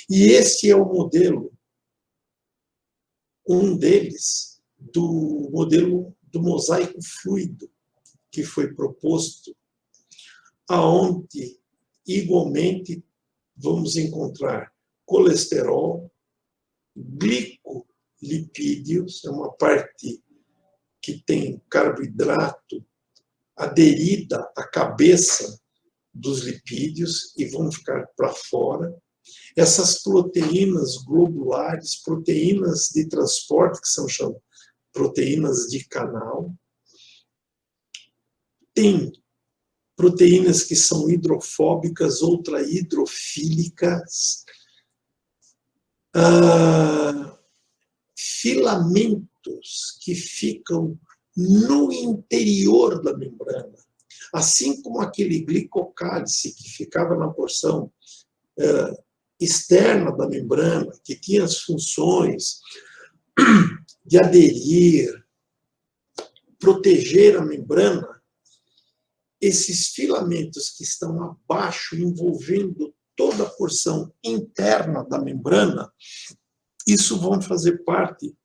E esse é o modelo, um deles, do modelo do mosaico fluido, que foi proposto, aonde igualmente vamos encontrar colesterol, glicolipídios, é uma parte que tem carboidrato aderida à cabeça dos lipídios e vão ficar para fora. Essas proteínas globulares, proteínas de transporte, que são chamadas proteínas de canal, tem proteínas que são hidrofóbicas, outras hidrofílicas, filamentos que ficam no interior da membrana, assim como aquele glicocálice que ficava na porção externa da membrana, que tinha as funções de aderir, proteger a membrana. Esses filamentos que estão abaixo, envolvendo toda a porção interna da membrana, isso vão fazer parte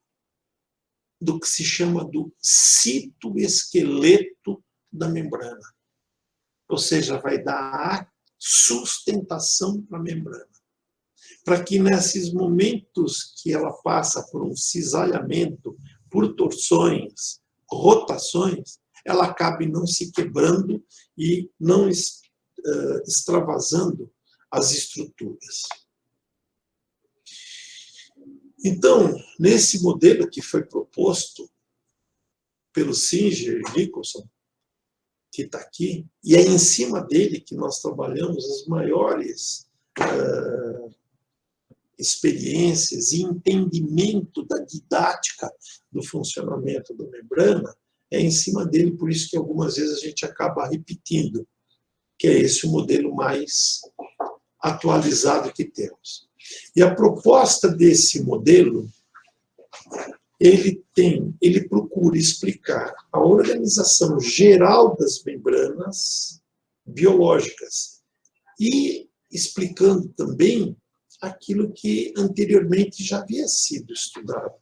do que se chama do citoesqueleto da membrana. Ou seja, vai dar sustentação para a membrana. Para que nesses momentos que ela passa por um cisalhamento, por torções, rotações, ela acabe não se quebrando e não extravasando as estruturas. Então, nesse modelo que foi proposto pelo Singer e Nicholson, que está aqui, e é em cima dele que nós trabalhamos as maiores experiências e entendimento da didática do funcionamento da membrana, é em cima dele, por isso que algumas vezes a gente acaba repetindo, que é esse o modelo mais atualizado que temos. E a proposta desse modelo, ele procura explicar a organização geral das membranas biológicas e explicando também aquilo que anteriormente já havia sido estudado.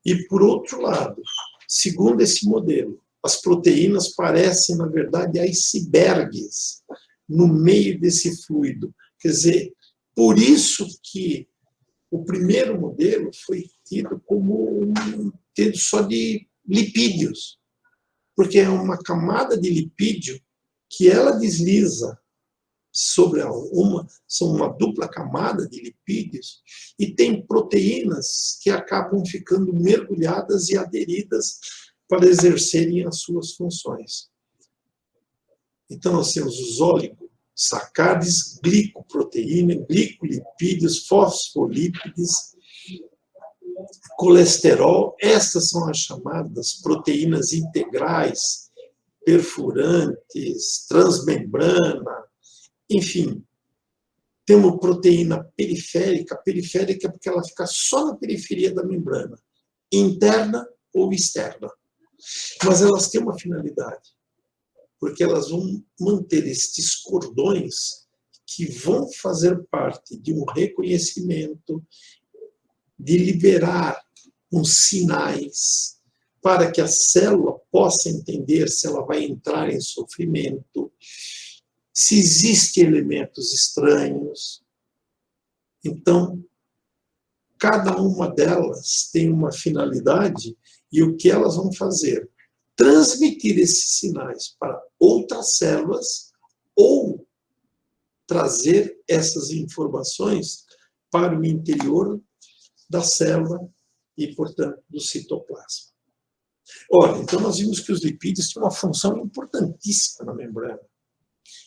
E, por outro lado, segundo esse modelo, as proteínas parecem, na verdade, icebergs no meio desse fluido. Quer dizer, por isso que o primeiro modelo foi tido como tido só de lipídios, porque é uma camada de lipídio que ela desliza sobre são uma dupla camada de lipídios, e tem proteínas que acabam ficando mergulhadas e aderidas para exercerem as suas funções. Então, nós temos os oligosacárides, glicoproteína, glicolipídios, fosfolípides, colesterol. Estas são as chamadas proteínas integrais, perfurantes, transmembrana. Enfim, tem uma proteína periférica porque ela fica só na periferia da membrana, interna ou externa. Mas elas têm uma finalidade, porque elas vão manter estes cordões que vão fazer parte de um reconhecimento, de liberar uns sinais para que a célula possa entender se ela vai entrar em sofrimento, se existem elementos estranhos. Então, cada uma delas tem uma finalidade e o que elas vão fazer? Transmitir esses sinais para outras células ou trazer essas informações para o interior da célula e, portanto, do citoplasma. Olha, então nós vimos que os lipídios têm uma função importantíssima na membrana.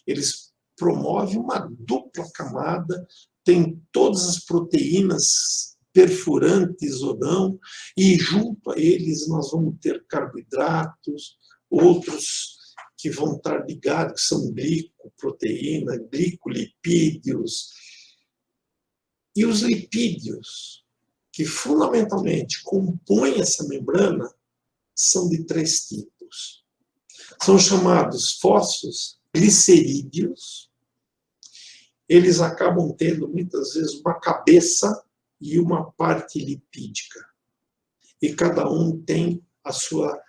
Eles promovem uma dupla camada, tem todas as proteínas perfurantes ou não, e junto a eles nós vamos ter carboidratos, outros que vão estar ligados, que são glicoproteína, glicolipídios. E os lipídios, que fundamentalmente compõem essa membrana, são de 3 tipos. São chamados fosfoglicerídeos, eles acabam tendo, muitas vezes, uma cabeça e uma parte lipídica. E cada um tem a sua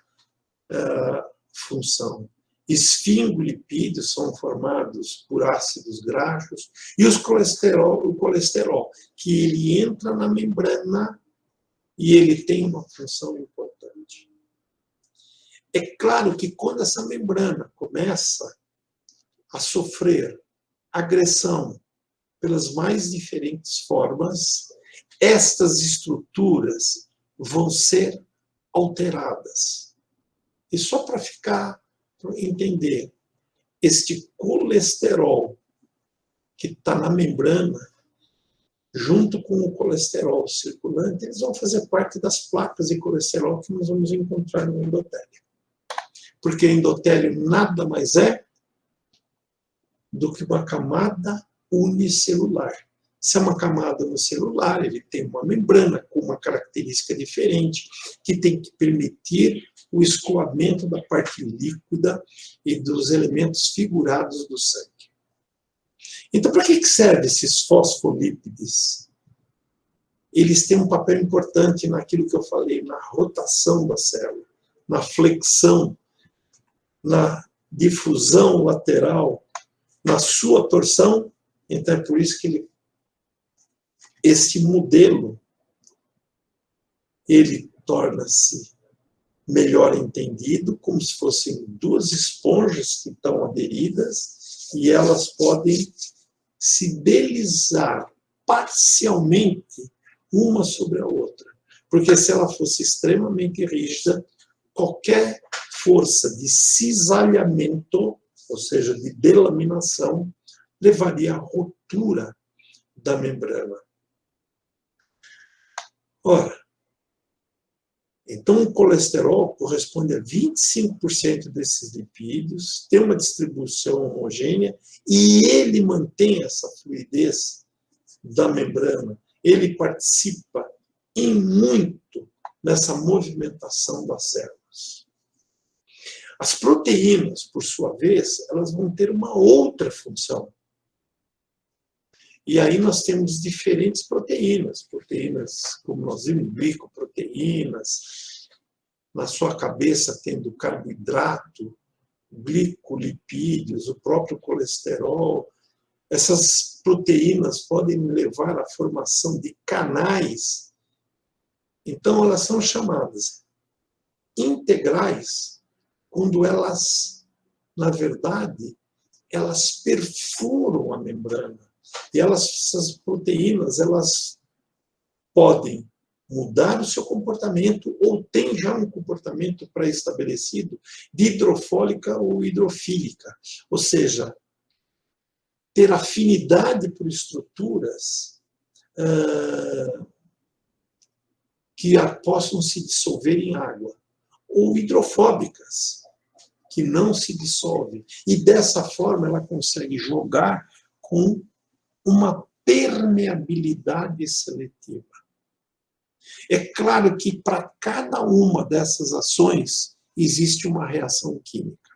função. Esfingolipídios são formados por ácidos graxos e o colesterol, que ele entra na membrana e ele tem uma função importante. É claro que quando essa membrana começa a sofrer agressão pelas mais diferentes formas, estas estruturas vão ser alteradas. E só para entender, este colesterol que está na membrana, junto com o colesterol circulante, eles vão fazer parte das placas de colesterol que nós vamos encontrar no endotélio. Porque endotélio nada mais é do que uma camada unicelular. Se é uma camada unicelular, ele tem uma membrana com uma característica diferente, que tem que permitir o escoamento da parte líquida e dos elementos figurados do sangue. Então, para que servem esses fosfolípides? Eles têm um papel importante naquilo que eu falei, na rotação da célula, na flexão, na difusão lateral, na sua torção. Então, é por isso que esse modelo ele torna-se melhor entendido, como se fossem duas esponjas que estão aderidas e elas podem se deslizar parcialmente uma sobre a outra. Porque se ela fosse extremamente rígida, qualquer força de cisalhamento, ou seja, de delaminação, levaria à ruptura da membrana. Ora, então o colesterol corresponde a 25% desses lipídios, tem uma distribuição homogênea e ele mantém essa fluidez da membrana. Ele participa em muito nessa movimentação das células. As proteínas, por sua vez, elas vão ter uma outra função. E aí nós temos diferentes proteínas, como nós vimos, glicoproteínas, na sua cabeça tendo carboidrato, glicolipídios, o próprio colesterol. Essas proteínas podem levar à formação de canais. Então, elas são chamadas integrais quando elas, na verdade, elas perfuram a membrana. E essas proteínas, elas podem mudar o seu comportamento ou têm já um comportamento pré-estabelecido de hidrofólica ou hidrofílica. Ou seja, ter afinidade por estruturas que possam se dissolver em água, ou hidrofóbicas, que não se dissolvem. E dessa forma ela consegue jogar com uma permeabilidade seletiva. É claro que para cada uma dessas ações existe uma reação química.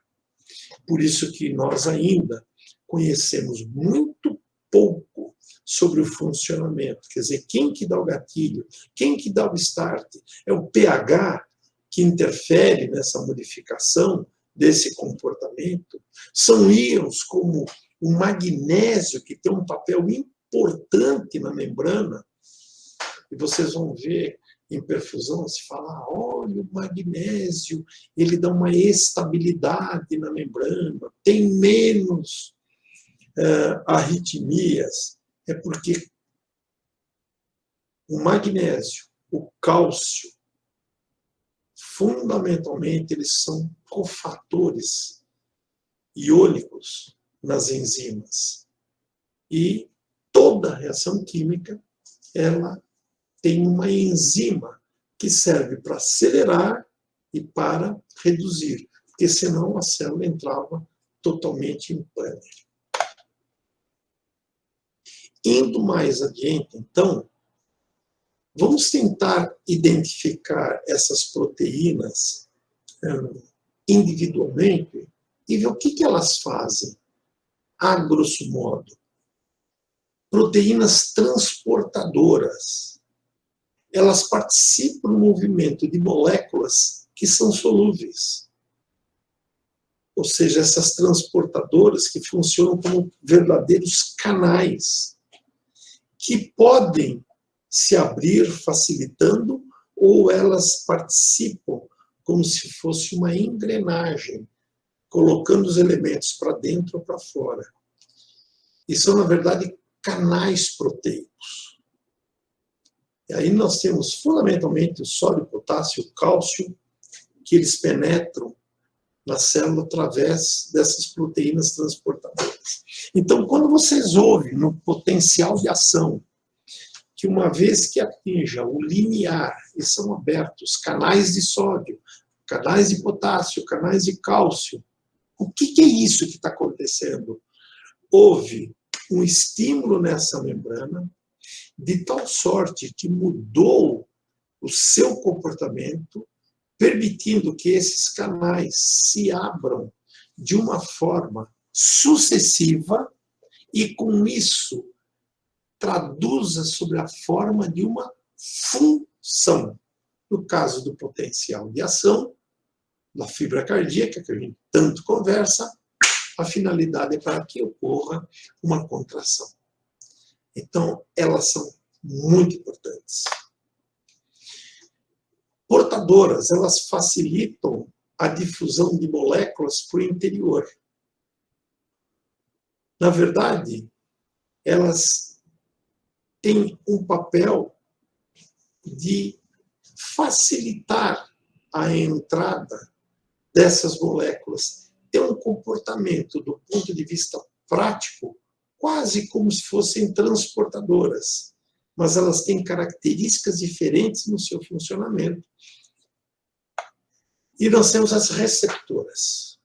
Por isso que nós ainda conhecemos muito pouco sobre o funcionamento. Quer dizer, quem que dá o gatilho, quem que dá o start, é o pH que interfere nessa modificação desse comportamento. São íons como o magnésio, que tem um papel importante na membrana, e vocês vão ver em perfusão, se falar, olha, o magnésio, ele dá uma estabilidade na membrana, tem menos arritmias, é porque o magnésio, o cálcio, fundamentalmente, eles são cofatores iônicos nas enzimas. E toda reação química, ela tem uma enzima que serve para acelerar e para reduzir, porque senão a célula entrava totalmente em pane. Indo mais adiante, então, vamos tentar identificar essas proteínas individualmente e ver o que elas fazem, a grosso modo. proteínas transportadoras. Elas participam no movimento de moléculas que são solúveis. Ou seja, essas transportadoras que funcionam como verdadeiros canais, que podem se abrir facilitando, ou elas participam como se fosse uma engrenagem, colocando os elementos para dentro ou para fora. E são, na verdade, canais proteicos. E aí nós temos, fundamentalmente, o sódio, o potássio, o cálcio, que eles penetram na célula através dessas proteínas transportadoras. Então, quando vocês ouvem no potencial de ação, que uma vez que atinja o limiar, e são abertos canais de sódio, canais de potássio, canais de cálcio, o que é isso que está acontecendo? Houve um estímulo nessa membrana, de tal sorte que mudou o seu comportamento, permitindo que esses canais se abram de uma forma sucessiva e, com isso, traduza sobre a forma de uma função. No caso do potencial de ação, da fibra cardíaca, que a gente tanto conversa, a finalidade é para que ocorra uma contração. Então, elas são muito importantes. Portadoras, elas facilitam a difusão de moléculas para o interior. Na verdade, elas têm um papel de facilitar a entrada dessas moléculas. Tem um comportamento, do ponto de vista prático, quase como se fossem transportadoras, mas elas têm características diferentes no seu funcionamento. E nós temos as receptoras.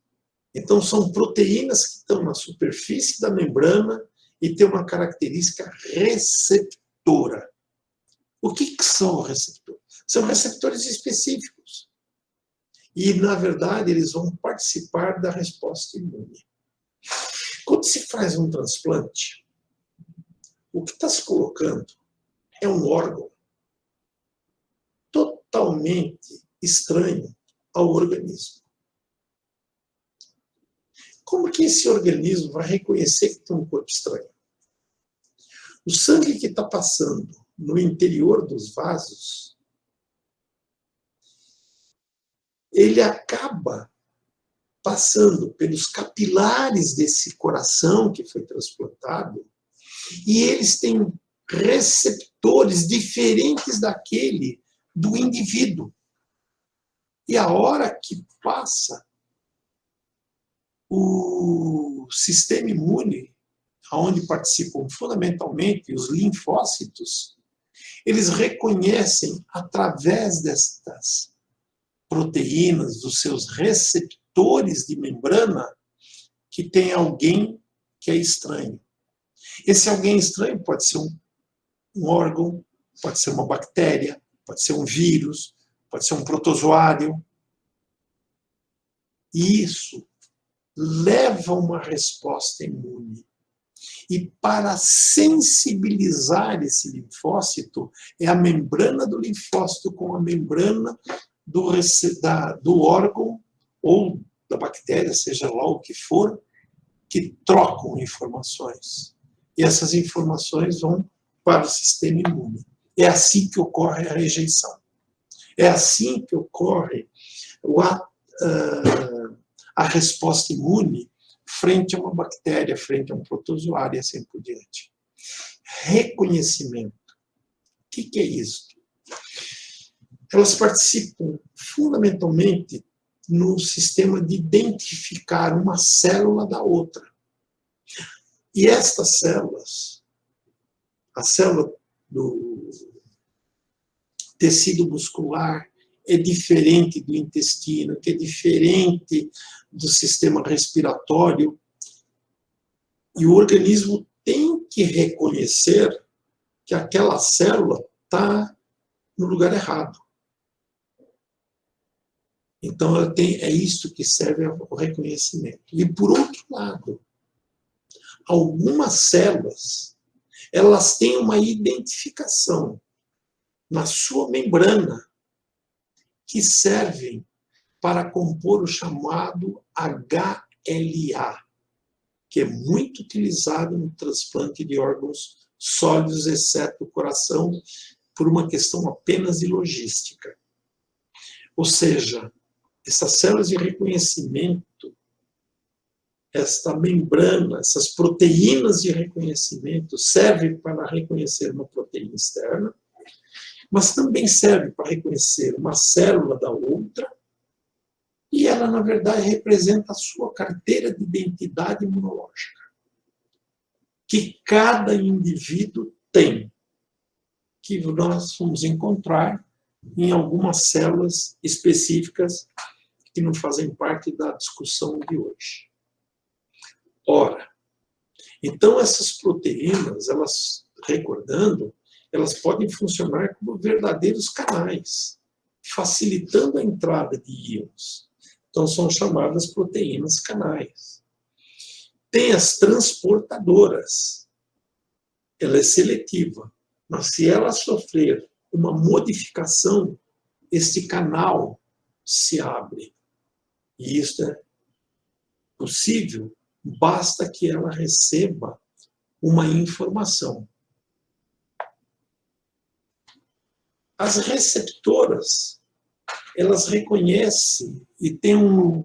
Então, são proteínas que estão na superfície da membrana e têm uma característica receptora. O que são receptores? São receptores específicos. E, na verdade, eles vão participar da resposta imune. Quando se faz um transplante, o que está se colocando é um órgão totalmente estranho ao organismo. Como que esse organismo vai reconhecer que tem um corpo estranho? O sangue que está passando no interior dos vasos, ele acaba passando pelos capilares desse coração que foi transplantado, e eles têm receptores diferentes daquele do indivíduo. E a hora que passa o sistema imune, onde participam fundamentalmente os linfócitos, eles reconhecem, através destas proteínas, dos seus receptores de membrana, que tem alguém que é estranho. Esse alguém estranho pode ser um órgão, pode ser uma bactéria, pode ser um vírus, pode ser um protozoário. E isso leva a uma resposta imune. E para sensibilizar esse linfócito, é a membrana do linfócito com a membrana do órgão ou da bactéria, seja lá o que for, que trocam informações. E essas informações vão para o sistema imune. É assim que ocorre a rejeição. É assim que ocorre a resposta imune frente a uma bactéria, frente a um protozoário e assim por diante. Reconhecimento. O que é isso? Elas participam fundamentalmente no sistema de identificar uma célula da outra. E estas células, a célula do tecido muscular é diferente do intestino, que é diferente do sistema respiratório, e o organismo tem que reconhecer que aquela célula está no lugar errado. Então, é isso que serve ao reconhecimento. E, por outro lado, algumas células, elas têm uma identificação na sua membrana que servem para compor o chamado HLA, que é muito utilizado no transplante de órgãos sólidos, exceto o coração, por uma questão apenas de logística. Ou seja, essas células de reconhecimento, esta membrana, essas proteínas de reconhecimento servem para reconhecer uma proteína externa, mas também serve para reconhecer uma célula da outra, e ela, na verdade, representa a sua carteira de identidade imunológica, que cada indivíduo tem, que nós vamos encontrar em algumas células específicas que não fazem parte da discussão de hoje. Ora, então essas proteínas, elas, recordando, elas podem funcionar como verdadeiros canais, facilitando a entrada de íons. Então, são chamadas proteínas canais. Tem as transportadoras. Ela é seletiva, mas se ela sofrer uma modificação, este canal se abre. E isso é possível, basta que ela receba uma informação. As receptoras, elas reconhecem e têm um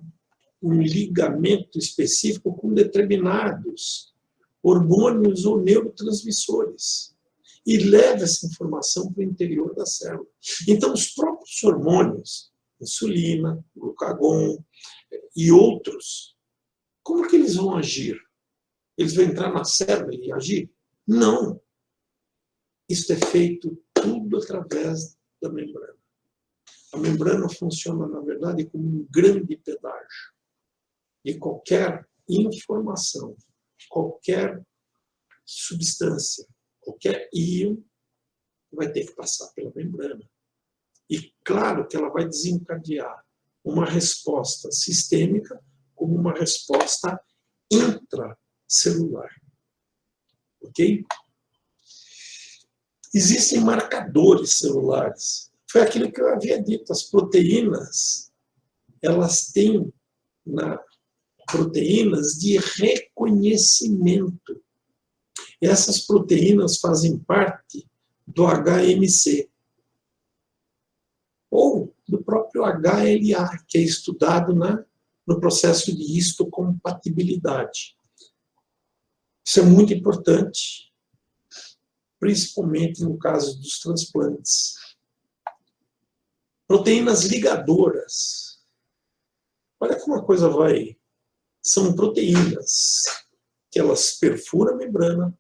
ligamento específico com determinados hormônios ou neurotransmissores e leva essa informação para o interior da célula. Então, os próprios hormônios, insulina, glucagon e outros, como que eles vão agir? Eles vão entrar na célula e agir? Não. Isso é feito tudo através da membrana. A membrana funciona, na verdade, como um grande pedágio. E qualquer informação, qualquer substância, qualquer íon, vai ter que passar pela membrana. E claro que ela vai desencadear uma resposta sistêmica como uma resposta intracelular. Ok? Existem marcadores celulares. Foi aquilo que eu havia dito. As proteínas, elas têm proteínas de reconhecimento. E essas proteínas fazem parte do HMC, ou do próprio HLA, que é estudado no processo de histocompatibilidade. Isso é muito importante, principalmente no caso dos transplantes. Proteínas ligadoras. Olha como a coisa vai. São proteínas que elas perfuram a membrana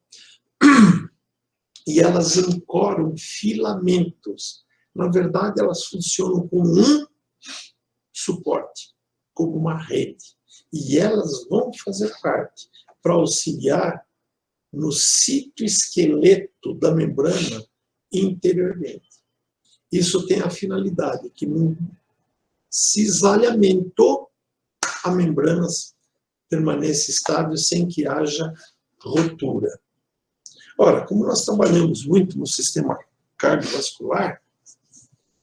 e elas ancoram filamentos. Na verdade, elas funcionam como um suporte, como uma rede. E elas vão fazer parte para auxiliar no citoesqueleto da membrana interiormente. Isso tem a finalidade que no cisalhamento a membrana permaneça estável sem que haja ruptura. Ora, como nós trabalhamos muito no sistema cardiovascular,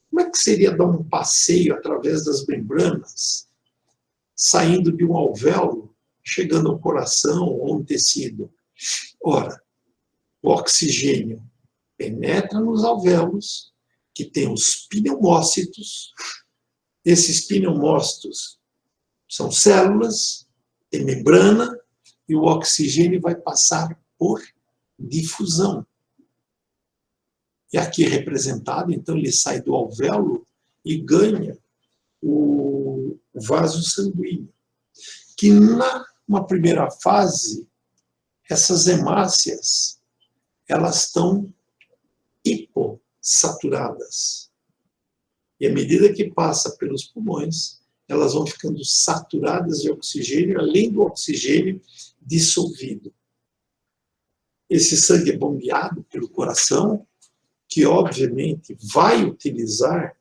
como é que seria dar um passeio através das membranas, saindo de um alvéolo, chegando ao coração ou um tecido? Ora, o oxigênio penetra nos alvéolos, que tem os pneumócitos. Esses pneumócitos são células, tem membrana, e o oxigênio vai passar por difusão. E aqui é representado, então ele sai do alvéolo e ganha o vaso sanguíneo. Que numa primeira fase, essas hemácias, elas estão hipossaturadas. E à medida que passa pelos pulmões, elas vão ficando saturadas de oxigênio, além do oxigênio dissolvido. Esse sangue é bombeado pelo coração, que obviamente vai utilizar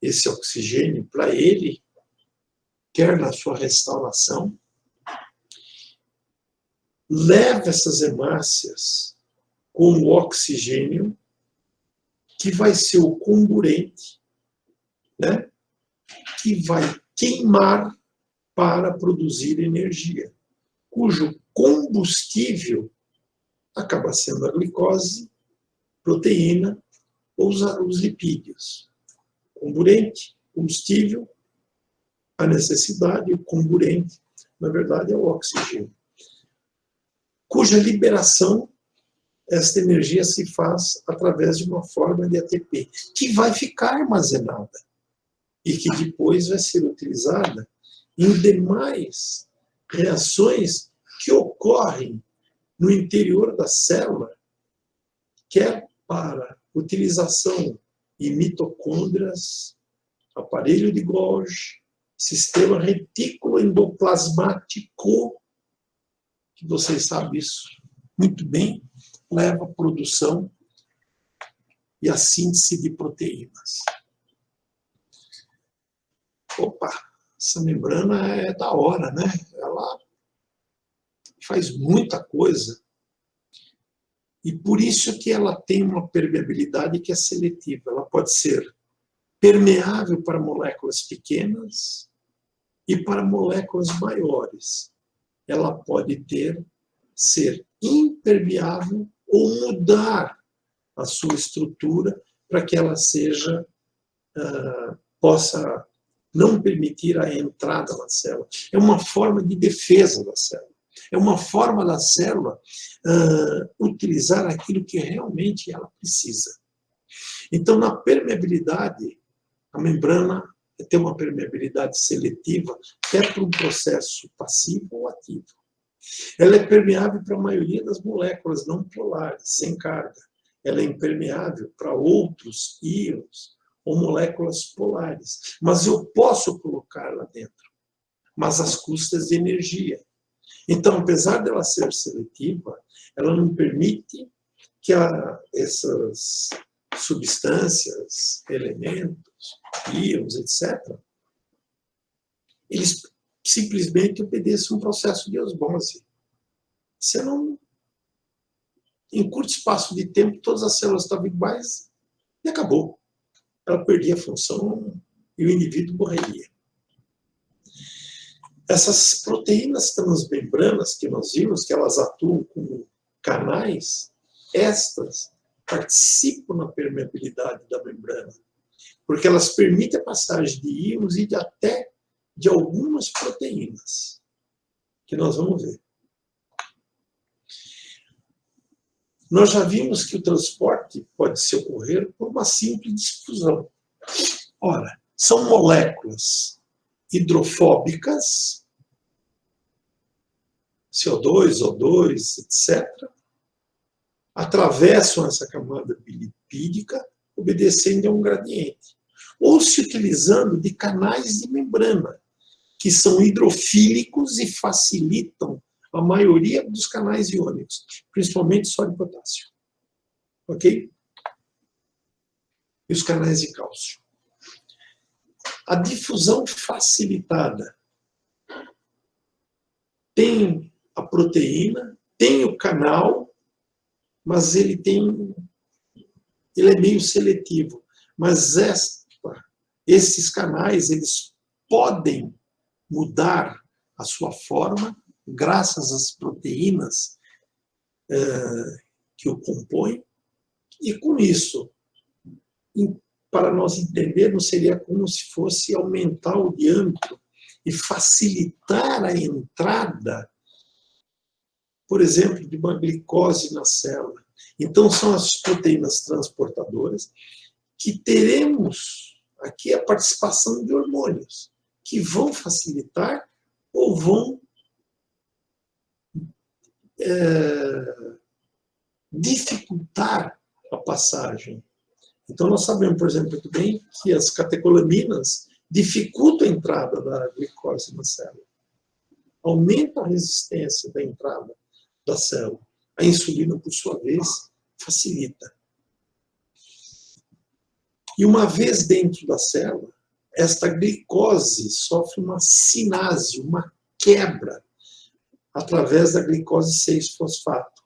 esse oxigênio para ele, quer na sua restauração, leva essas hemácias com o oxigênio, que vai ser o comburente, né, que vai queimar para produzir energia, cujo combustível acaba sendo a glicose, proteína ou os lipídios. Comburente, combustível, a necessidade, o comburente, na verdade, é o oxigênio, cuja liberação, esta energia se faz através de uma forma de ATP, que vai ficar armazenada e que depois vai ser utilizada em demais reações que ocorrem no interior da célula, quer para utilização em mitocôndrias, aparelho de Golgi, sistema retículo endoplasmático, que vocês sabem isso muito bem, leva à produção e à síntese de proteínas. Opa, essa membrana é da hora, né? Ela faz muita coisa. E por isso que ela tem uma permeabilidade que é seletiva. Ela pode ser permeável para moléculas pequenas e para moléculas maiores. Ela pode ser impermeável ou mudar a sua estrutura para que ela seja, possa não permitir a entrada na célula. É uma forma de defesa da célula. É uma forma da célula utilizar aquilo que realmente ela precisa. Então, na permeabilidade, a membrana tem uma permeabilidade seletiva, quer para um processo passivo ou ativo. Ela é permeável para a maioria das moléculas não polares, sem carga. Ela é impermeável para outros íons ou moléculas polares. Mas eu posso colocar lá dentro, mas às custas de energia. Então, apesar dela ser seletiva, ela não permite que essas substâncias, elementos, íons, etc., eles simplesmente obedeçam um processo de osmose. Você não... Em curto espaço de tempo, todas as células estavam iguais e acabou. Ela perdia a função e o indivíduo morreria. Essas proteínas transmembranas que nós vimos, que elas atuam como canais, estas participam na permeabilidade da membrana, porque elas permitem a passagem de íons e até de algumas proteínas, que nós vamos ver. Nós já vimos que o transporte pode se ocorrer por uma simples difusão. Ora, são moléculas hidrofóbicas, CO2, O2, etc., atravessam essa camada bilipídica, obedecendo a um gradiente, ou se utilizando de canais de membrana, que são hidrofílicos e facilitam a maioria dos canais iônicos, principalmente sódio e potássio. Ok? E os canais de cálcio. A difusão facilitada tem a proteína, tem o canal, mas ele é meio seletivo. Mas esses canais, eles podem mudar a sua forma graças às proteínas que o compõem. E com isso, para nós entendermos, seria como se fosse aumentar o diâmetro e facilitar a entrada, por exemplo, de uma glicose na célula. Então, são as proteínas transportadoras que teremos aqui a participação de hormônios, que vão facilitar ou vão dificultar a passagem. Então, nós sabemos, por exemplo, muito bem que as catecolaminas dificultam a entrada da glicose na célula. Aumenta a resistência da entrada da célula. A insulina, por sua vez, facilita. E uma vez dentro da célula, esta glicose sofre uma cinase, uma quebra, através da glicose 6-fosfato.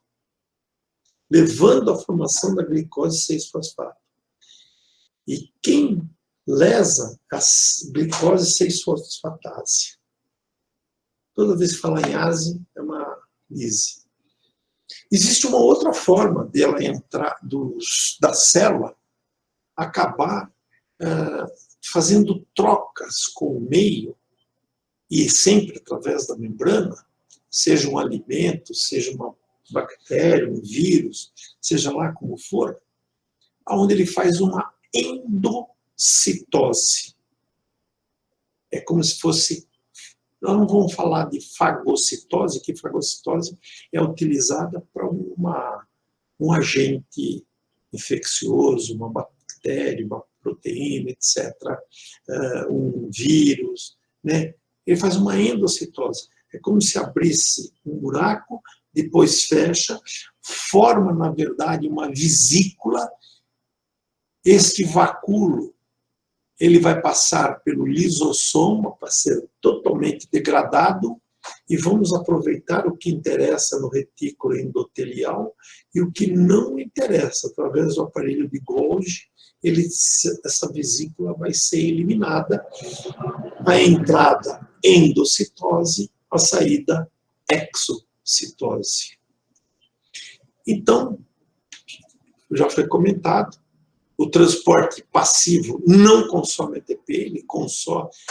levando à formação da glicose 6-fosfato. E quem lesa a glicose 6-fosfatase? Toda vez que falar em ASE, é uma lise. Existe uma outra forma dela entrar, da célula, acabar fazendo trocas com o meio, e sempre através da membrana, seja um alimento, seja uma bactéria, um vírus, seja lá como for, onde ele faz uma endocitose. É como se fosse... Nós não vamos falar de fagocitose, que fagocitose é utilizada para um agente infeccioso, uma bactéria, uma proteína, etc., um vírus, né? Ele faz uma endocitose. É como se abrisse um buraco, depois fecha, forma, na verdade, uma vesícula. Este vacúolo ele vai passar pelo lisossoma para ser totalmente degradado, e vamos aproveitar o que interessa no retículo endotelial e o que não interessa. Através do aparelho de Golgi, essa vesícula vai ser eliminada, a entrada endocitose, a saída exocitose. Então, já foi comentado, o transporte passivo não consome ATP,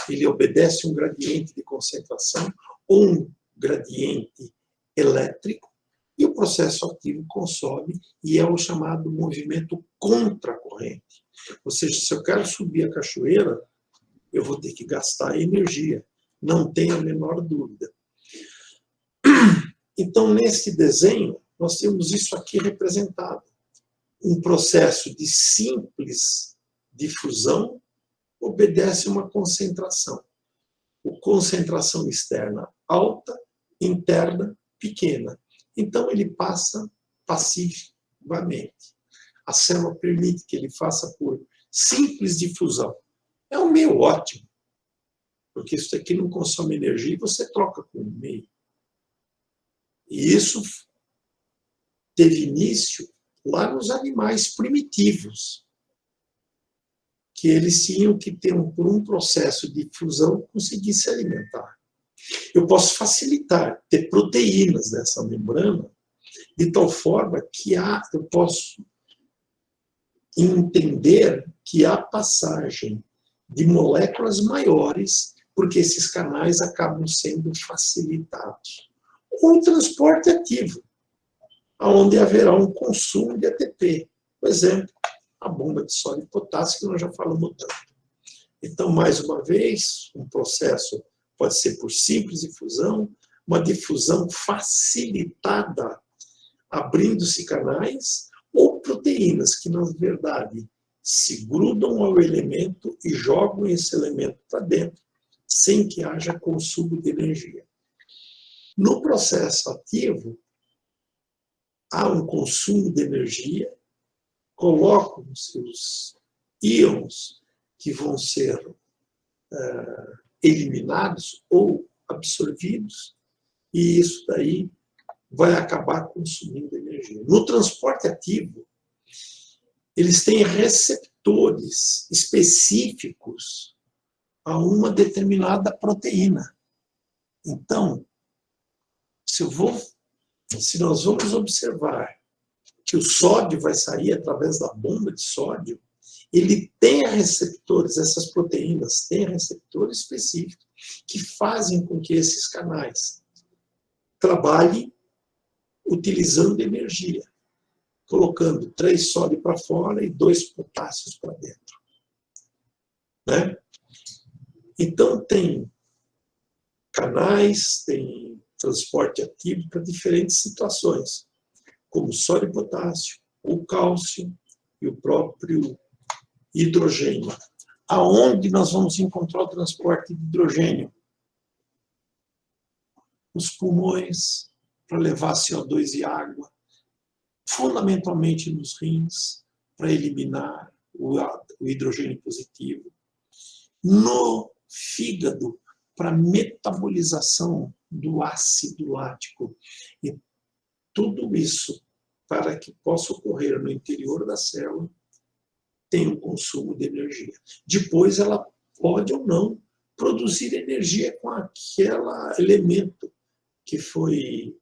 ele obedece um gradiente de concentração ou um gradiente elétrico, e o processo ativo consome, e é o chamado movimento contracorrente. Ou seja, se eu quero subir a cachoeira, eu vou ter que gastar energia, não tenho a menor dúvida. Então, nesse desenho, nós temos isso aqui representado. Um processo de simples difusão obedece a uma concentração. Concentração externa alta, interna pequena. Então, ele passa passivamente. A célula permite que ele faça por simples difusão. É um meio ótimo, porque isso aqui não consome energia e você troca com o meio. E isso teve início lá nos animais primitivos, que eles tinham que ter, por um processo de fusão, conseguir se alimentar. Eu posso facilitar, ter proteínas nessa membrana, de tal forma que eu posso entender que há passagem de moléculas maiores, porque esses canais acabam sendo facilitados. Um transporte ativo, onde haverá um consumo de ATP. Por exemplo, a bomba de sódio e potássio, que nós já falamos tanto. Então, mais uma vez, um processo pode ser por simples difusão, uma difusão facilitada, abrindo-se canais, ou proteínas que, na verdade, se grudam ao elemento e jogam esse elemento para dentro, sem que haja consumo de energia. No processo ativo, há um consumo de energia, colocam-se os íons que vão ser eliminados ou absorvidos, e isso daí vai acabar consumindo energia. No transporte ativo, eles têm receptores específicos a uma determinada proteína. Então, se nós vamos observar que o sódio vai sair através da bomba de sódio, ele tem receptores, essas proteínas têm receptores específicos que fazem com que esses canais trabalhem utilizando energia, colocando 3 sódio para fora e 2 potássios para dentro. Né? Então, tem canais, tem transporte ativo para diferentes situações, como sódio e potássio, o cálcio e o próprio hidrogênio. Aonde nós vamos encontrar o transporte de hidrogênio? Os pulmões, para levar CO2 e água, fundamentalmente nos rins, para eliminar o hidrogênio positivo, no fígado, para metabolização do ácido lático. E tudo isso para que possa ocorrer no interior da célula, tem um consumo de energia. Depois ela pode ou não produzir energia com aquele elemento que foi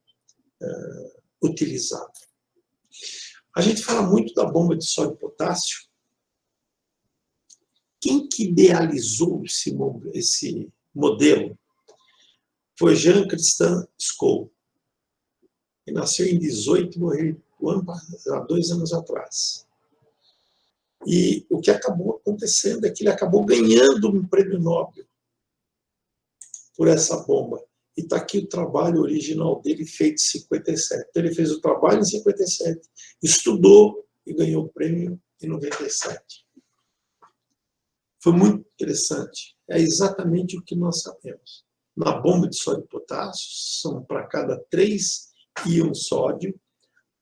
utilizado. A gente fala muito da bomba de sódio e potássio. Quem que idealizou esse modelo foi Jean-Christian Scow. Ele nasceu em 18 e morreu há 2 anos atrás. E o que acabou acontecendo é que ele acabou ganhando um prêmio Nobel por essa bomba. E está aqui o trabalho original dele, feito em 57. Então, ele fez o trabalho em 57, estudou e ganhou o prêmio em 97. Foi muito interessante. É exatamente o que nós sabemos. Na bomba de sódio e potássio, são para cada 3 íons sódio,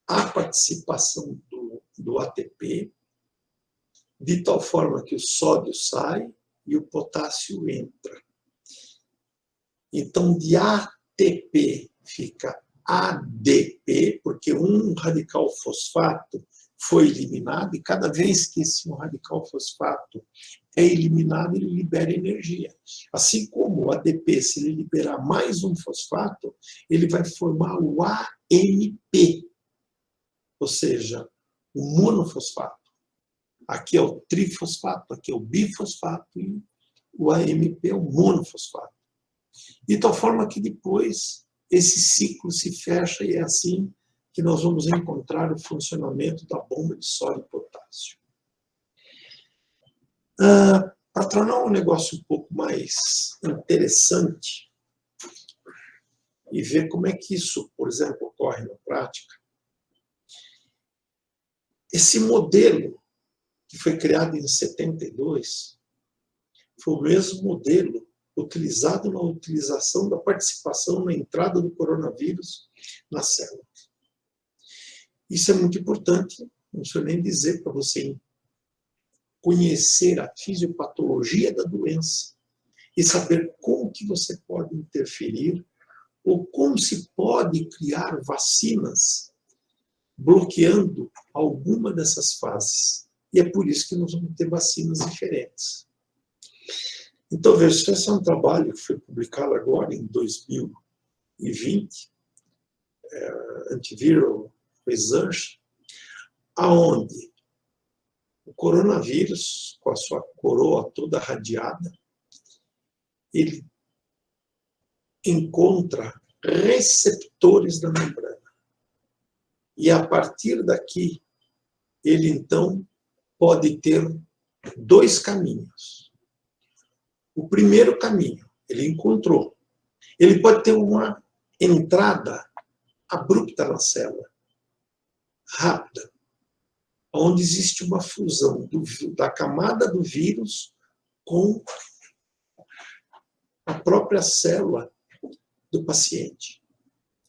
a participação do ATP, de tal forma que o sódio sai e o potássio entra. Então, de ATP fica ADP, porque um radical fosfato foi eliminado, e cada vez que esse radical fosfato é eliminado, ele libera energia. Assim como o ADP, se ele liberar mais um fosfato, ele vai formar o AMP, ou seja, o monofosfato. Aqui é o trifosfato, aqui é o bifosfato, e o AMP é o monofosfato. De tal forma que depois esse ciclo se fecha e é assim que nós vamos encontrar o funcionamento da bomba de sódio e potássio. Para tornar um negócio um pouco mais interessante e ver como é que isso, por exemplo, ocorre na prática, esse modelo que foi criado em 72 foi o mesmo modelo utilizado na utilização da participação na entrada do coronavírus na célula. Isso é muito importante, não sei nem dizer para você conhecer a fisiopatologia da doença e saber como que você pode interferir ou como se pode criar vacinas bloqueando alguma dessas fases. E é por isso que nós vamos ter vacinas diferentes. Então, veja, esse é um trabalho que foi publicado agora em 2020, Antiviral Research, aonde o coronavírus, com a sua coroa toda radiada, ele encontra receptores da membrana. E a partir daqui, ele então pode ter 2 caminhos. O primeiro caminho, ele encontrou. Ele pode ter uma entrada abrupta na célula, rápida, onde existe uma fusão da camada do vírus com a própria célula do paciente.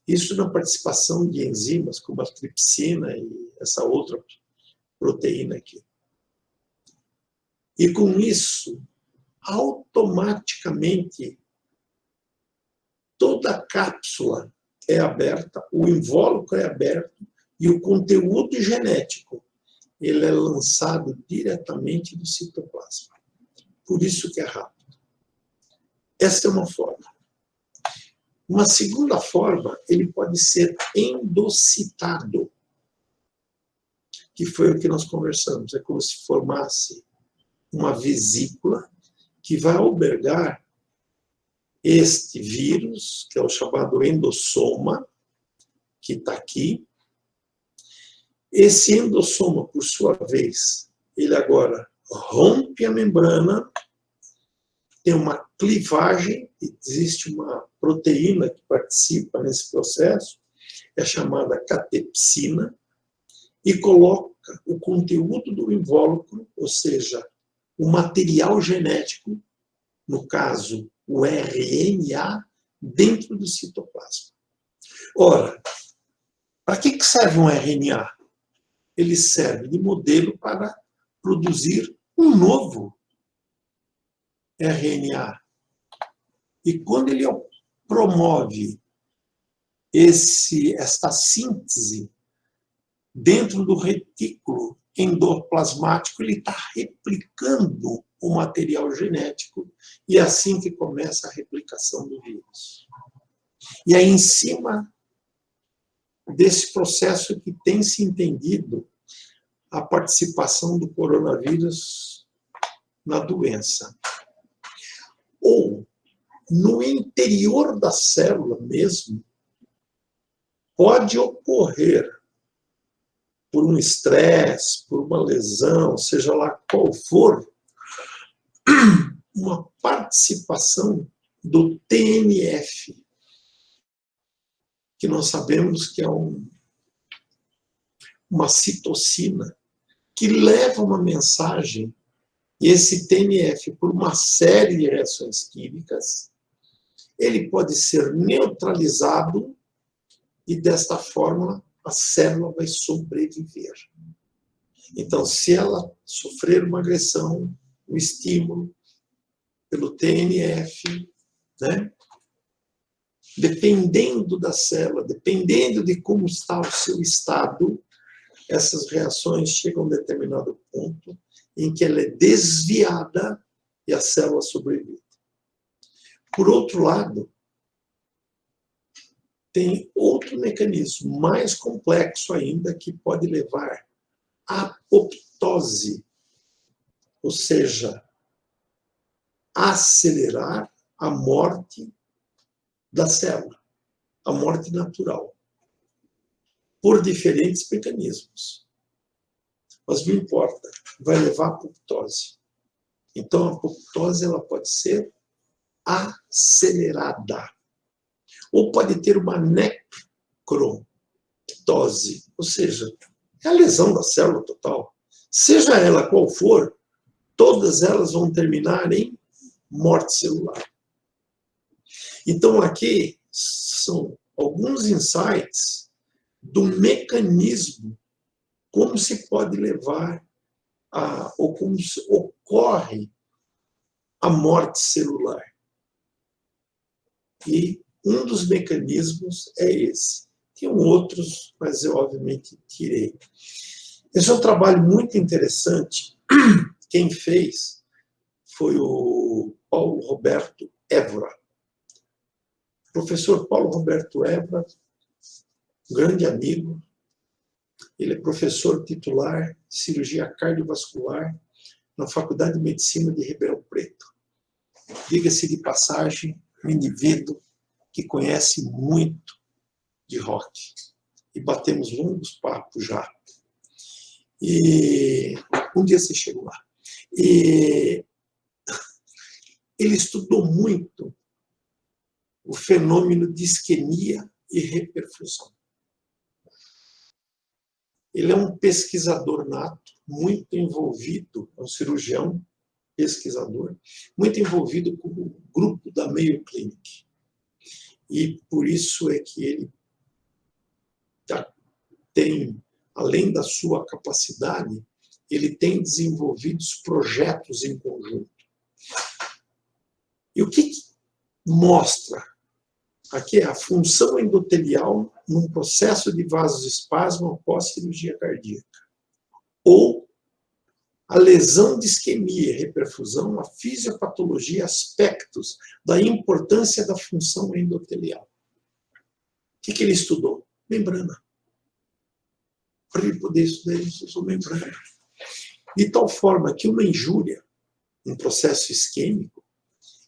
Isso na participação de enzimas como a tripsina e essa outra proteína aqui. E com isso, automaticamente, toda a cápsula é aberta, o invólucro é aberto e o conteúdo genético ele é lançado diretamente do citoplasma. Por isso que é rápido. Essa é uma forma. Uma segunda forma, ele pode ser endocitado, que foi o que nós conversamos. É como se formasse uma vesícula que vai albergar este vírus, que é o chamado endossoma, que está aqui. Esse endossoma, por sua vez, ele agora rompe a membrana, tem uma clivagem, existe uma proteína que participa nesse processo, é chamada catepsina, e coloca o conteúdo do invólucro, ou seja, o material genético, no caso, o RNA, dentro do citoplasma. Ora, para que serve um RNA? Ele serve de modelo para produzir um novo RNA. E quando ele promove esta síntese dentro do retículo endoplasmático, ele está replicando o material genético, e é assim que começa a replicação do vírus. E é em cima desse processo que tem se entendido a participação do coronavírus na doença. Ou, no interior da célula mesmo, pode ocorrer, por um estresse, por uma lesão, seja lá qual for, uma participação do TNF, que nós sabemos que é uma citocina, que leva uma mensagem, e esse TNF, por uma série de reações químicas, ele pode ser neutralizado e, desta forma, a célula vai sobreviver. Então, se ela sofrer uma agressão, um estímulo pelo TNF, né? Dependendo da célula, dependendo de como está o seu estado, essas reações chegam a um determinado ponto em que ela é desviada e a célula sobrevive. Por outro lado, tem outro mecanismo mais complexo ainda que pode levar à apoptose, ou seja, acelerar a morte da célula, a morte natural, por diferentes mecanismos. Mas não importa, vai levar à apoptose. Então, a apoptose ela pode ser acelerada. Ou pode ter uma necroptose, ou seja, é a lesão da célula total. Seja ela qual for, todas elas vão terminar em morte celular. Então, aqui são alguns insights do mecanismo, como se pode levar ou como ocorre a morte celular. E um dos mecanismos é esse. Tem outros, mas eu obviamente tirei. Esse é um trabalho muito interessante. Quem fez foi o Paulo Roberto Évora. O professor Paulo Roberto Évora, grande amigo, ele é professor titular de cirurgia cardiovascular na Faculdade de Medicina de Ribeirão Preto. Diga-se de passagem, um indivíduo que conhece muito de rock. E batemos longos papos já. E um dia você chegou lá. E ele estudou muito o fenômeno de isquemia e reperfusão. Ele é um pesquisador nato, muito envolvido, é um cirurgião pesquisador, muito envolvido com o grupo da Mayo Clinic. E por isso é que ele tem, além da sua capacidade, ele tem desenvolvido projetos em conjunto. E o que mostra? Aqui é a função endotelial num processo de vasoespasmo após cirurgia cardíaca. Ou a lesão de isquemia e reperfusão, a fisiopatologia, aspectos da importância da função endotelial. O que ele estudou? Membrana. Para ele poder estudar, ele estudou membrana. De tal forma que uma injúria, um processo isquêmico,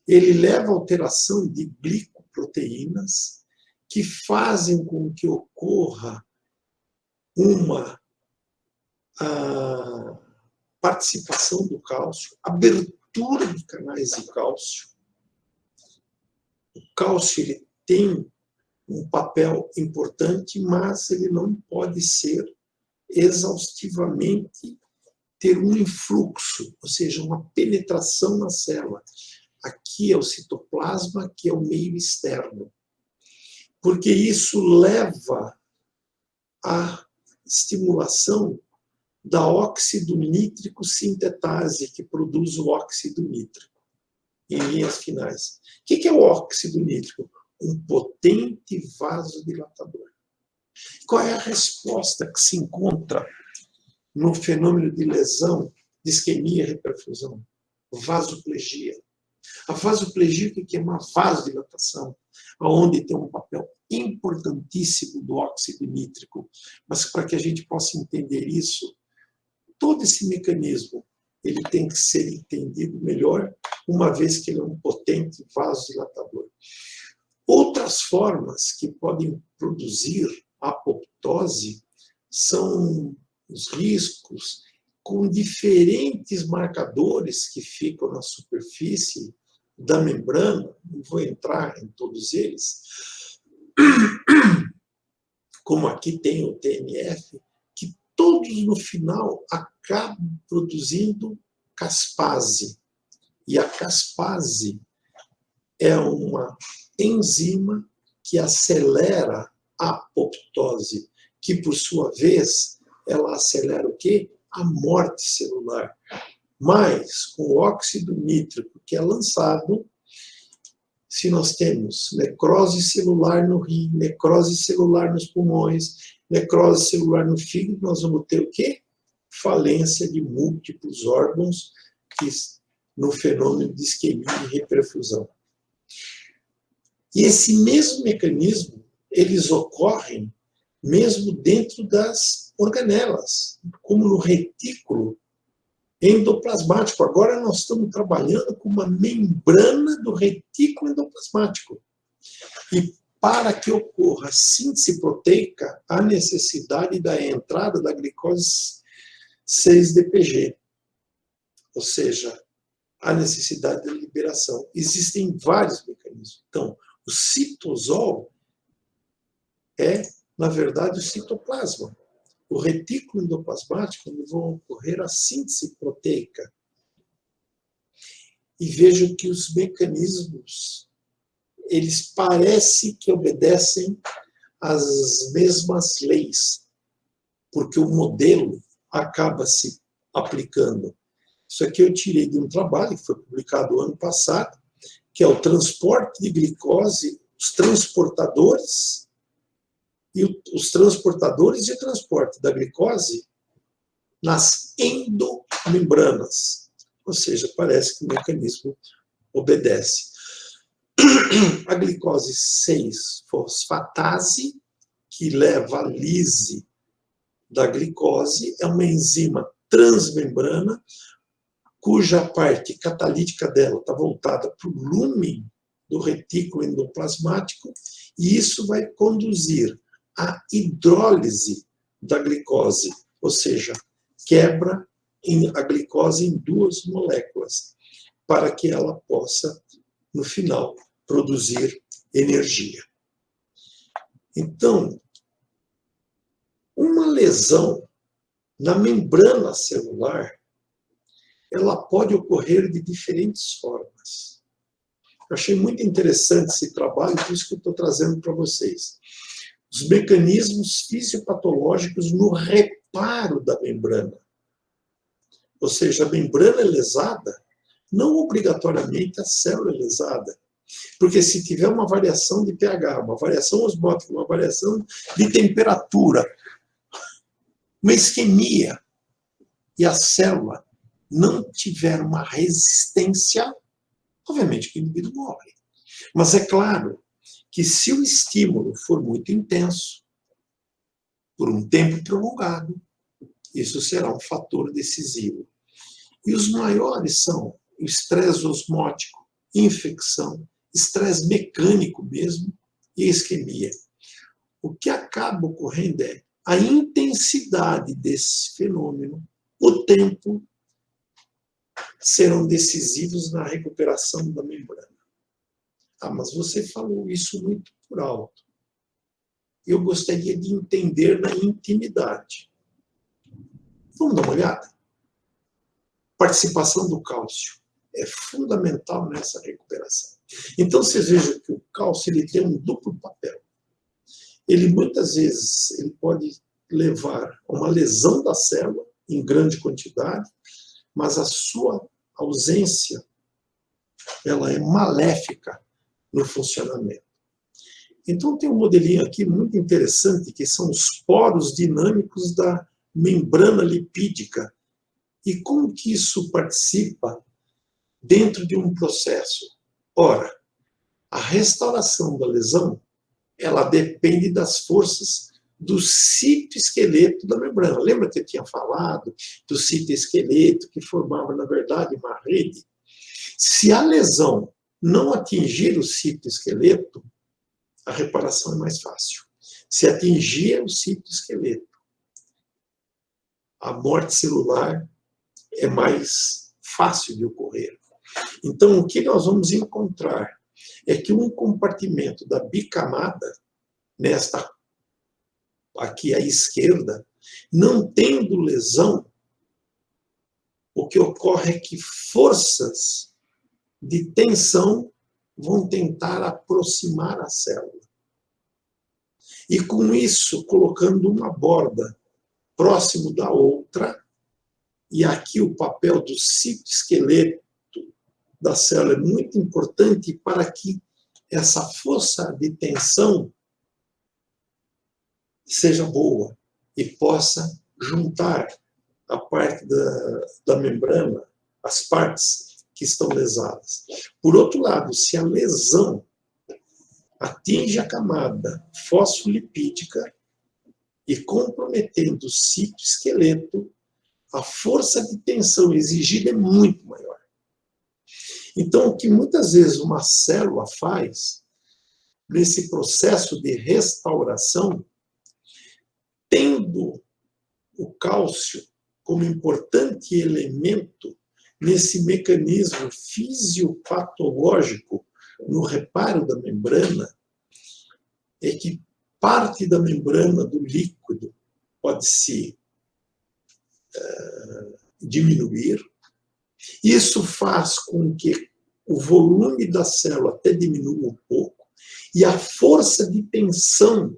ele leva a alteração de glicoproteínas que fazem com que ocorra uma participação do cálcio, abertura de canais de cálcio. O cálcio ele tem um papel importante, mas ele não pode ser exaustivamente ter um influxo, ou seja, uma penetração na célula. Aqui é o citoplasma, aqui é o meio externo. Porque isso leva à estimulação da óxido nítrico sintetase, que produz o óxido nítrico, em linhas finais. O que é o óxido nítrico? Um potente vasodilatador. Qual é a resposta que se encontra no fenômeno de lesão, de isquemia e reperfusão? Vasoplegia. A vasoplegia, o que é uma vasodilatação, onde tem um papel importantíssimo do óxido nítrico. Mas para que a gente possa entender isso, todo esse mecanismo ele tem que ser entendido melhor, uma vez que ele é um potente vasodilatador. Outras formas que podem produzir apoptose são os riscos com diferentes marcadores que ficam na superfície da membrana, não vou entrar em todos eles, como aqui tem o TNF, que todos no final acabam produzindo caspase. E a caspase é uma enzima que acelera a apoptose, que por sua vez, ela acelera o quê? A morte celular. Mas, com o óxido nítrico que é lançado, se nós temos necrose celular no rim, necrose celular nos pulmões, necrose celular no fígado, nós vamos ter o quê? Falência de múltiplos órgãos que, no fenômeno de isquemia e reperfusão. E esse mesmo mecanismo, eles ocorrem mesmo dentro das organelas, como no retículo endoplasmático. Agora nós estamos trabalhando com uma membrana do retículo endoplasmático. E para que ocorra síntese proteica, há necessidade da entrada da glicose 6-DPG. Ou seja, há necessidade da liberação. Existem vários mecanismos. Então, o citosol é, na verdade, o citoplasma. O retículo endoplasmático, onde vão ocorrer a síntese proteica. E vejo que os mecanismos, eles parecem que obedecem às mesmas leis, porque o modelo acaba se aplicando. Isso aqui eu tirei de um trabalho que foi publicado ano passado, que é o transporte de glicose, os transportadores de transporte da glicose nas endomembranas. Ou seja, parece que o mecanismo obedece. A glicose 6-fosfatase, que leva à lise da glicose, é uma enzima transmembrana, cuja parte catalítica dela está voltada para o lúmen do retículo endoplasmático, e isso vai conduzir à hidrólise da glicose, ou seja, quebra a glicose em duas moléculas, para que ela possa, no final, produzir energia. Então, uma lesão na membrana celular, ela pode ocorrer de diferentes formas. Eu achei muito interessante esse trabalho, por isso que eu estou trazendo para vocês. Os mecanismos fisiopatológicos no reparo da membrana. Ou seja, a membrana é lesada, não obrigatoriamente a célula é lesada. Porque se tiver uma variação de pH, uma variação osmótica, uma variação de temperatura, uma isquemia, e a célula não tiver uma resistência, obviamente que o indivíduo morre. Mas é claro que se o estímulo for muito intenso, por um tempo prolongado, isso será um fator decisivo. E os maiores são o estresse osmótico, infecção, estresse mecânico mesmo e isquemia. O que acaba ocorrendo é a intensidade desse fenômeno, o tempo, serão decisivos na recuperação da membrana. Ah, mas você falou isso muito por alto. Eu gostaria de entender na intimidade. Vamos dar uma olhada? Participação do cálcio é fundamental nessa recuperação. Então, vocês vejam que o cálcio ele tem um duplo papel. Ele, muitas vezes, ele pode levar a uma lesão da célula, em grande quantidade, mas a sua ausência ela é maléfica no funcionamento. Então, tem um modelinho aqui muito interessante, que são os poros dinâmicos da membrana lipídica. E como que isso participa dentro de um processo? Ora, a restauração da lesão, ela depende das forças do citoesqueleto da membrana. Lembra que eu tinha falado do citoesqueleto, que formava, na verdade, uma rede? Se a lesão não atingir o citoesqueleto, a reparação é mais fácil. Se atingir o citoesqueleto, a morte celular é mais fácil de ocorrer. Então, o que nós vamos encontrar é que um compartimento da bicamada, nesta aqui à esquerda, não tendo lesão, o que ocorre é que forças de tensão vão tentar aproximar a célula. E com isso, colocando uma borda próximo da outra, e aqui o papel do citoesqueleto da célula é muito importante para que essa força de tensão seja boa e possa juntar a parte da membrana, as partes que estão lesadas. Por outro lado, se a lesão atinge a camada fosfolipídica e comprometendo o citoesqueleto, a força de tensão exigida é muito maior. Então, o que muitas vezes uma célula faz nesse processo de restauração, tendo o cálcio como importante elemento nesse mecanismo fisiopatológico no reparo da membrana, é que parte da membrana do líquido pode se diminuir. Isso faz com que o volume da célula até diminua um pouco e a força de tensão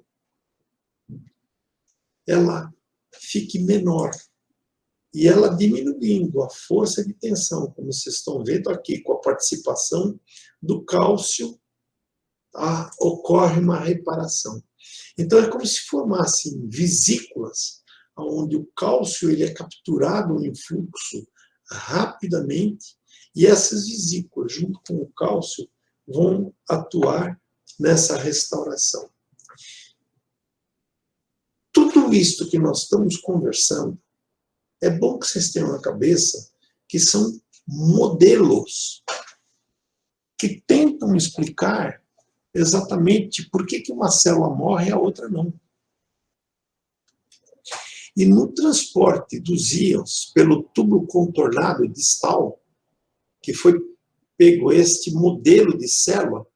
ela fique menor. E ela diminuindo a força de tensão, como vocês estão vendo aqui, com a participação do cálcio, ocorre uma reparação. Então, é como se formassem vesículas, onde o cálcio ele é capturado em fluxo rapidamente, e essas vesículas, junto com o cálcio, vão atuar nessa restauração. Tudo isto que nós estamos conversando, é bom que vocês tenham na cabeça que são modelos que tentam explicar exatamente por que uma célula morre e a outra não. E no transporte dos íons pelo tubo contornado distal, que foi pego este modelo de célula,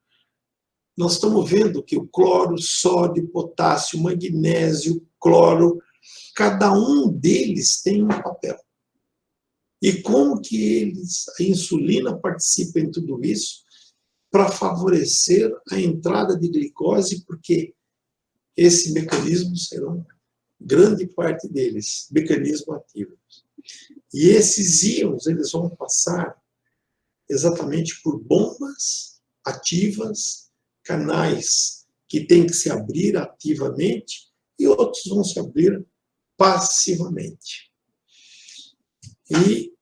nós estamos vendo que o cloro, sódio, potássio, magnésio, cloro, cada um deles tem um papel. E como que a insulina participa em tudo isso para favorecer a entrada de glicose, porque esse mecanismo serão grande parte deles, mecanismo ativo. E esses íons, eles vão passar exatamente por bombas ativas, canais que têm que se abrir ativamente e outros vão se abrir passivamente. E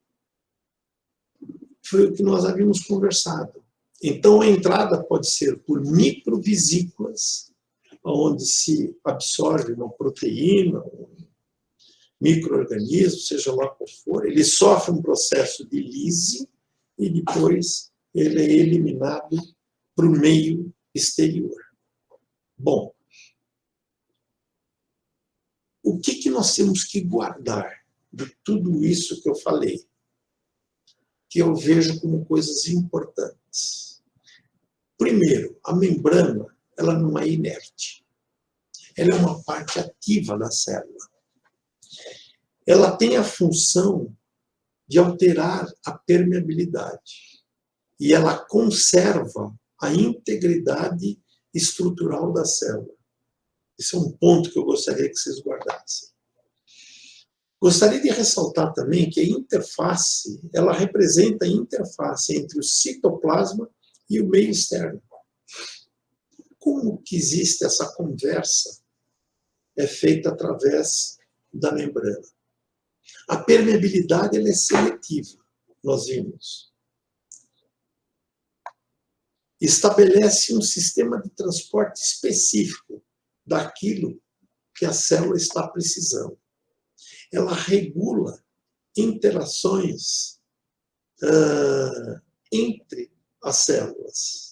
foi o que nós havíamos conversado. Então, a entrada pode ser por microvesículas, onde se absorve uma proteína, um micro-organismo, seja lá qual for, ele sofre um processo de lise e depois ele é eliminado para o meio exterior. Bom, o que nós temos que guardar de tudo isso que eu falei, que eu vejo como coisas importantes? Primeiro, a membrana, ela não é inerte. Ela é uma parte ativa da célula. Ela tem a função de alterar a permeabilidade. E ela conserva a integridade estrutural da célula. Esse é um ponto que eu gostaria que vocês guardassem. Gostaria de ressaltar também que a interface, ela representa a interface entre o citoplasma e o meio externo. como que existe essa conversa? É feita através da membrana. A permeabilidade ela é seletiva, nós vimos. Estabelece um sistema de transporte específico daquilo que a célula está precisando. Ela regula interações entre as células.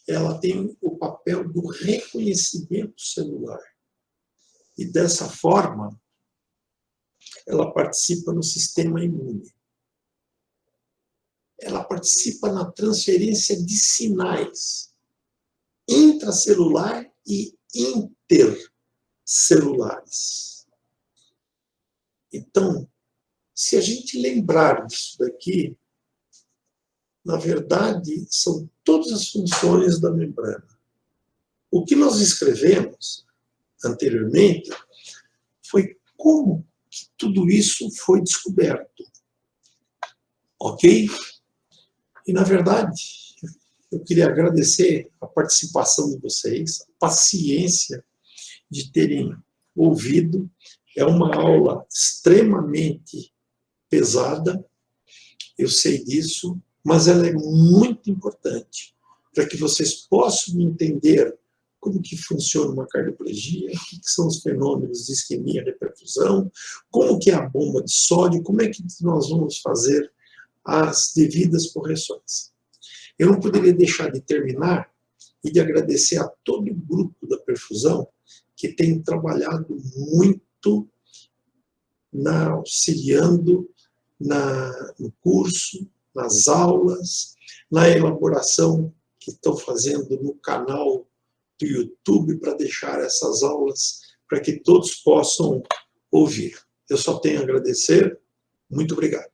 Ela tem o papel do reconhecimento celular. E dessa forma, ela participa no sistema imune. Ela participa na transferência de sinais intracelular e intercelulares. Então, se a gente lembrar disso daqui, na verdade, são todas as funções da membrana. O que nós escrevemos anteriormente foi como que tudo isso foi descoberto. Ok? E, na verdade, eu queria agradecer a participação de vocês, a paciência de terem ouvido. É uma aula extremamente pesada, eu sei disso, mas ela é muito importante para que vocês possam entender como que funciona uma cardioplegia, o que são os fenômenos de isquemia e reperfusão, como que é a bomba de sódio, como é que nós vamos fazer as devidas correções. Eu não poderia deixar de terminar e de agradecer a todo o grupo da perfusão que tem trabalhado muito auxiliando no curso, nas aulas, na elaboração que estão fazendo no canal do YouTube para deixar essas aulas para que todos possam ouvir. Eu só tenho a agradecer. Muito obrigado.